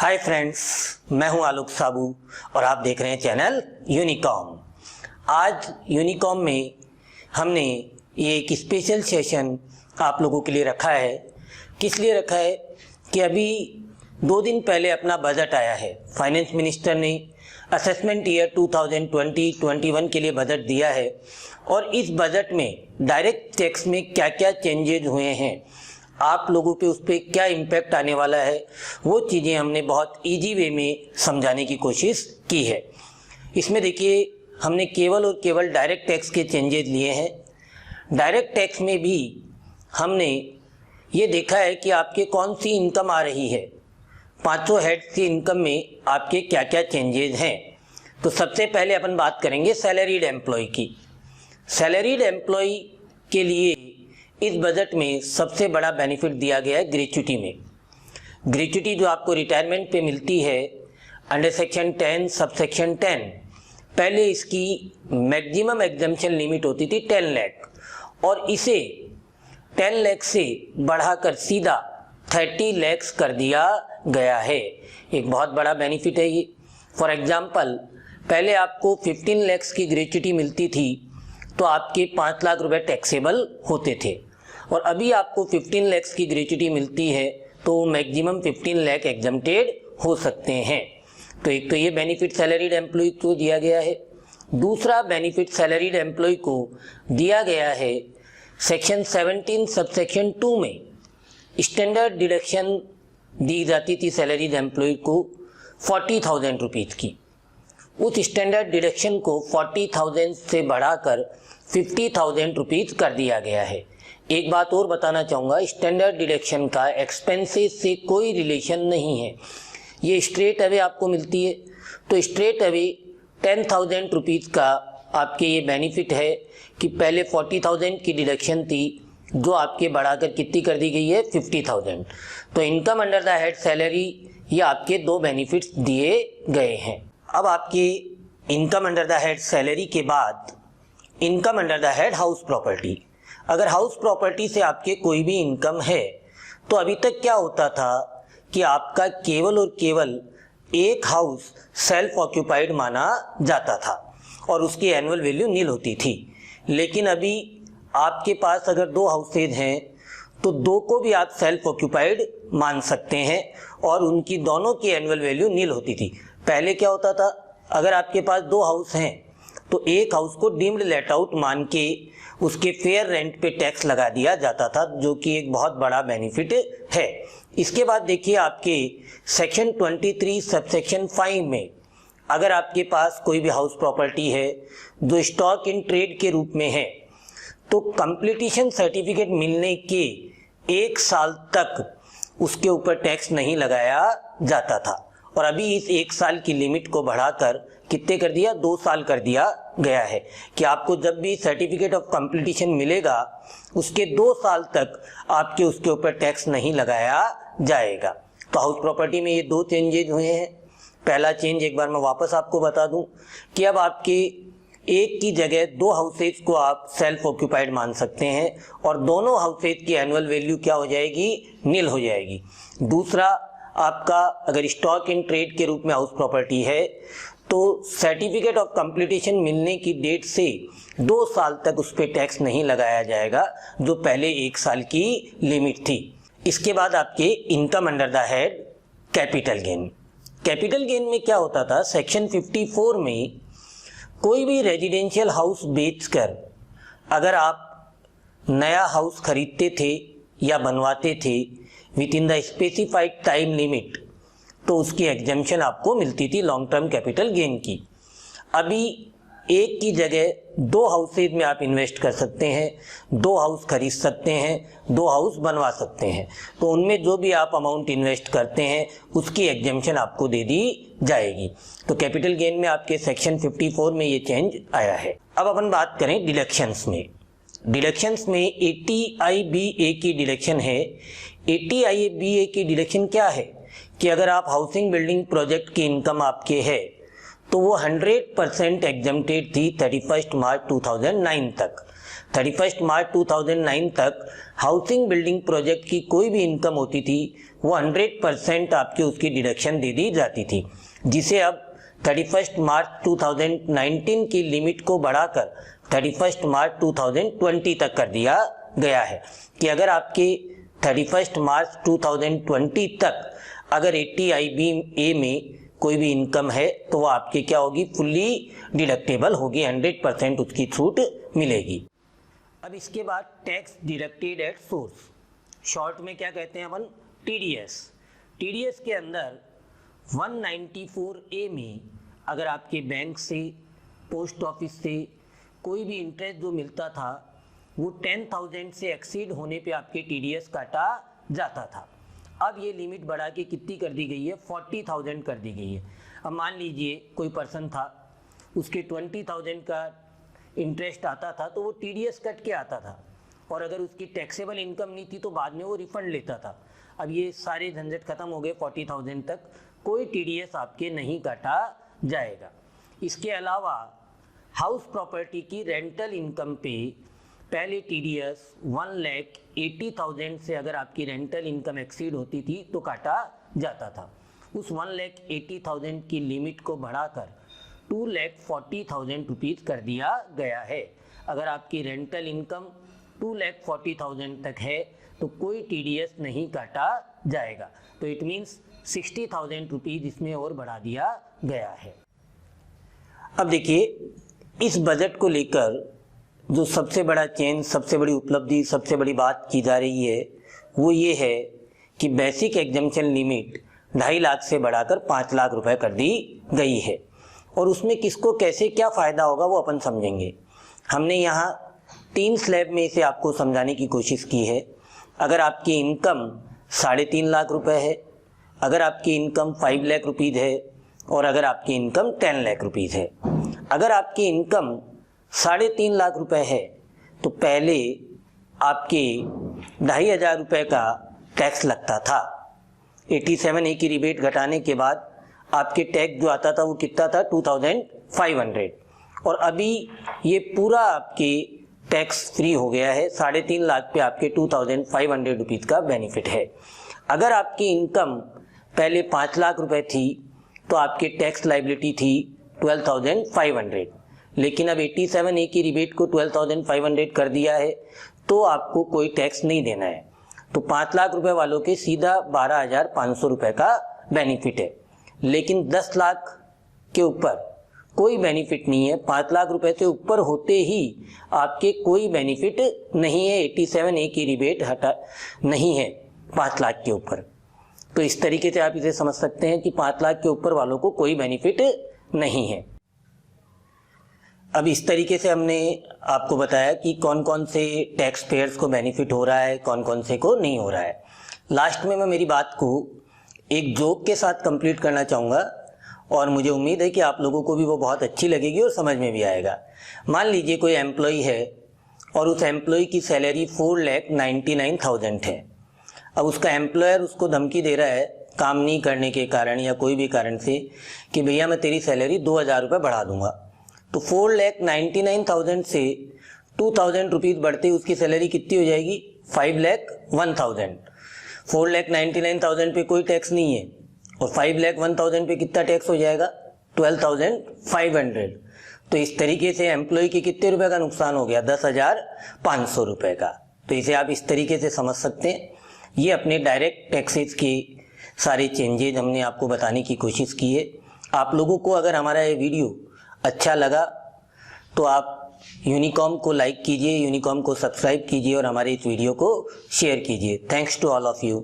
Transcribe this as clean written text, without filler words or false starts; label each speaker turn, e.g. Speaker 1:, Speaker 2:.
Speaker 1: Hi friends, मैं हूं आलोक साबू और आप देख रहे हैं चैनल यूनिकॉम। आज यूनिकॉम में हमने ये एक स्पेशल सेशन आप लोगों के लिए रखा है। किस लिए रखा है कि अभी 2 दिन पहले अपना बजट आया है। फाइनेंस मिनिस्टर ने असेसमेंट ईयर 2020-21 के लिए बजट दिया है और इस बजट में डायरेक्ट टैक्स में क्या क्या चेंजेज हुए हैं, आप लोगों पे उस पर क्या इम्पैक्ट आने वाला है, वो चीज़ें हमने बहुत इजी वे में समझाने की कोशिश की है। इसमें देखिए, हमने केवल और केवल डायरेक्ट टैक्स के चेंजेज लिए हैं। डायरेक्ट टैक्स में भी हमने ये देखा है कि आपके कौन सी इनकम आ रही है, 500 हेड्स की इनकम में आपके क्या क्या चेंजेज हैं। तो सबसे पहले अपन बात करेंगे सैलरीड एम्प्लॉय की। सैलरीड एम्प्लॉय के लिए इस बजट में सबसे बड़ा बेनिफिट दिया गया है ग्रेच्युटी में। ग्रेच्युटी जो आपको रिटायरमेंट पे मिलती है अंडर सेक्शन 10 सबसेक्शन 10, पहले इसकी मैक्सिमम एग्जम्पशन लिमिट होती थी 10 लाख और इसे 10 लाख से बढ़ाकर सीधा 30 लाख कर दिया गया है। एक बहुत बड़ा बेनिफिट है ये। फॉर एग्जाम्पल, पहले आपको 15 लाख की ग्रेच्युटी मिलती थी तो आपके 5 लाख रुपए टैक्सेबल होते थे और अभी आपको 15 लाख की ग्रेच्युटी मिलती है तो मैक्सिमम 15 लाख एग्जम्प्टेड हो सकते हैं। तो एक तो ये बेनिफिट सैलरीड एम्प्लॉय को दिया गया है। दूसरा बेनिफिट सैलरीड एम्प्लॉय को दिया गया है सेक्शन 17 सबसेक्शन 2 में। स्टैंडर्ड डिडक्शन दी जाती थी सैलरीड एम्प्लॉय को 40,000 रुपीज़ की। उस स्टैंडर्ड डिडक्शन को 40,000 से बढ़ाकर 50,000 रुपीज़ कर दिया गया है। एक बात और बताना चाहूँगा, स्टैंडर्ड डिडक्शन का एक्सपेंसेस से कोई रिलेशन नहीं है, ये स्ट्रेट अवे आपको मिलती है। तो स्ट्रेट अवे 10,000 रुपीज़ का आपके ये बेनिफिट है कि पहले 40,000 की डिडक्शन थी जो आपके बढ़ाकर कितनी कर दी गई है 50,000। तो income under the head salary, ये आपके 2 बेनिफिट्स दिए गए हैं। अब आपके income under the head salary के बाद income under the head house property. अगर हाउस प्रॉपर्टी से आपके कोई भी इनकम है तो अभी तक क्या होता था कि आपका केवल और केवल एक हाउस सेल्फ ऑक्यूपाइड माना जाता था और उसकी एनुअल वैल्यू नील होती थी। लेकिन अभी आपके पास अगर 2 हाउसेज हैं तो 2 को भी आप सेल्फ ऑक्यूपाइड मान सकते हैं और उनकी दोनों की एनुअल वैल्यू नील होती थी। पहले क्या होता था, अगर आपके पास 2 हाउस हैं तो एक हाउस को डीम्ड लेट आउट मान के उसके फेयर रेंट पे टैक्स लगा दिया जाता था, जो कि एक बहुत बड़ा बेनिफिट है। इसके बाद देखिए, आपके सेक्शन 23 सबसेक्शन 5 में अगर आपके पास कोई भी हाउस प्रॉपर्टी है जो स्टॉक इन ट्रेड के रूप में है तो कंप्लीटेशन सर्टिफिकेट मिलने के 1 साल तक उसके ऊपर टैक्स नहीं लगाया जाता था और अभी इस 1 साल की लिमिट को बढ़ाकर कितने कर दिया, 2 साल कर दिया गया है कि आपको जब भी सर्टिफिकेट ऑफ कंप्लीटेशन मिलेगा उसके 2 साल तक आपके उसके ऊपर टैक्स नहीं लगाया जाएगा। तो हाउस प्रॉपर्टी में ये 2 चेंजेज हुए हैं। पहला चेंज एक बार मैं वापस आपको बता दूं कि अब आपके एक की जगह 2 हाउसेज को आप सेल्फ ऑक्यूपाइड मान सकते हैं और दोनों हाउसेज की एनुअल वैल्यू क्या हो जाएगी, नील हो जाएगी। दूसरा, आपका अगर स्टॉक इन ट्रेड के रूप में हाउस प्रॉपर्टी है तो सर्टिफिकेट ऑफ कंप्लीटेशन मिलने की डेट से 2 साल तक उस पर टैक्स नहीं लगाया जाएगा, जो पहले 1 साल की लिमिट थी। इसके बाद आपके income under the head capital gain. Capital gain में क्या होता था, सेक्शन 54 में कोई भी रेजिडेंशियल हाउस बेचकर अगर आप नया हाउस खरीदते थे या बनवाते थे with in the specified time limit तो उसकी एग्जम्पशन आपको मिलती थी लॉन्ग टर्म कैपिटल गेन की। अभी एक की जगह 2 हाउसेज में आप इन्वेस्ट कर सकते हैं, 2 हाउस खरीद सकते हैं, 2 हाउस बनवा सकते हैं। तो उनमें जो भी आप अमाउंट इन्वेस्ट करते हैं उसकी एग्जम्पशन आपको दे दी जाएगी। तो कैपिटल गेन में आपके सेक्शन 54 में ये चेंज आया है। अब अपन बात करें डिडक्शंस में। डिडक्शंस में 80IBA की डिडक्शन है। 80IBA की डिडक्शन क्या है कि अगर आप हाउसिंग बिल्डिंग प्रोजेक्ट की इनकम आपके है तो वो 100% एग्जम्प्टेड थी 31 मार्च 2009 तक। 31 मार्च 2009 तक हाउसिंग बिल्डिंग प्रोजेक्ट की कोई भी इनकम होती थी वो 100% आपके उसकी डिडक्शन दे दी जाती थी, जिसे अब 31 मार्च 2019 की लिमिट को बढ़ाकर 31 मार्च 2020 तक कर दिया गया है कि अगर आपके 31 मार्च 2020 तक अगर 80 IBA में कोई भी इनकम है तो वो आपके क्या होगी, फुल्ली डिडक्टेबल होगी, 100% उसकी छूट मिलेगी। अब इसके बाद tax deducted at source, short में क्या कहते हैं अपन, TDS। TDS के अंदर 194A में अगर आपके बैंक से, पोस्ट ऑफिस से कोई भी इंटरेस्ट जो मिलता था वो 10,000 से एक्सीड होने पे आपके TDS काटा जाता था। अब ये लिमिट बढ़ा के कितनी कर दी गई है, 40,000 कर दी गई है। अब मान लीजिए कोई पर्सन था, उसके 20,000 का इंटरेस्ट आता था तो वो TDS कट के आता था, और अगर उसकी टैक्सेबल इनकम नहीं थी तो बाद में वो रिफंड लेता था। अब ये सारे झंझट खत्म हो गए, 40,000 तक कोई TDS आपके नहीं काटा जाएगा। इसके अलावा हाउस प्रॉपर्टी की रेंटल इनकम पे पहले TDS 1,80,000 से अगर आपकी रेंटल इनकम एक्सीड होती थी तो काटा जाता था। उस 1,80,000 की लिमिट को बढ़ाकर 2,40,000 रुपीज़ कर दिया गया है। अगर आपकी रेंटल इनकम 2,40,000 तक है तो कोई TDS नहीं काटा जाएगा। तो इट मीन्स 60,000 रुपीज़ इसमें और बढ़ा दिया गया है। अब देखिए, इस बजट को लेकर जो सबसे बड़ा चेंज, सबसे बड़ी उपलब्धि, सबसे बड़ी बात की जा रही है वो ये है कि बेसिक एग्जम्पशन लिमिट 2.5 लाख से बढ़ाकर 5 लाख रुपए कर दी गई है। और उसमें किसको कैसे क्या फ़ायदा होगा वो अपन समझेंगे। हमने यहाँ 3 स्लैब में इसे आपको समझाने की कोशिश की है। अगर आपकी इनकम 3.5 लाख रुपए है, अगर आपकी इनकम 5 लाख रुपीज़ है, और अगर आपकी इनकम 10 लाख रुपीज़ है। अगर आपकी इनकम 3.5 लाख रुपए है तो पहले आपके 2,500 रुपये का टैक्स लगता था। 87A की रिबेट घटाने के बाद आपके टैक्स जो आता था वो कितना था, 2,500। और अभी ये पूरा आपके टैक्स फ्री हो गया है, 3.5 लाख पे आपके 2,500 रुपीज़ का बेनिफिट है। अगर आपकी इनकम पहले 5 लाख रुपए थी तो आपके टैक्स लाइबिलिटी थी 12,500, लेकिन अब 87A की रिबेट को 12,500 कर दिया है तो आपको कोई टैक्स नहीं देना है। तो 5 लाख रुपए वालों के सीधा 12,500 रुपये का बेनिफिट है। लेकिन 10 लाख के ऊपर कोई बेनिफिट नहीं है। 5 लाख रुपए से ऊपर होते ही आपके कोई बेनिफिट नहीं है, 87A की रिबेट हटा नहीं है 5 लाख के ऊपर। तो इस तरीके से आप इसे समझ सकते हैं कि 5 लाख के ऊपर वालों को कोई बेनिफिट नहीं है। अब इस तरीके से हमने आपको बताया कि कौन कौन से टैक्स पेयर्स को बेनिफिट हो रहा है, कौन कौन से को नहीं हो रहा है। लास्ट में मैं मेरी बात को एक जोक के साथ कंप्लीट करना चाहूँगा और मुझे उम्मीद है कि आप लोगों को भी वो बहुत अच्छी लगेगी और समझ में भी आएगा। मान लीजिए कोई एम्प्लॉई है और उस एम्प्लॉई की सैलरी 4,99,000 है। अब उसका एम्प्लॉयर उसको धमकी दे रहा है काम नहीं करने के कारण या कोई भी कारण से कि भैया मैं तेरी सैलरी 2,000 रुपये बढ़ा दूंगा। तो 4,99,000 से 2,000 रुपीज़ बढ़ते ही उसकी सैलरी कितनी हो जाएगी, 5,01,000। 4,99,000 पे कोई टैक्स नहीं है और 5,01,000 पे कितना टैक्स हो जाएगा, 12,500। तो इस तरीके से एम्प्लॉय के कितने रुपए का नुकसान हो गया, 10,500 रुपये का। तो इसे आप इस तरीके से समझ सकते हैं। ये अपने डायरेक्ट टैक्सेस के सारे चेंजेज हमने आपको बताने की कोशिश की है। आप लोगों को अगर हमारा ये वीडियो अच्छा लगा तो आप यूनिकॉम को लाइक कीजिए, यूनिकॉम को सब्सक्राइब कीजिए और हमारे इस वीडियो को शेयर कीजिए। Thanks to all of you.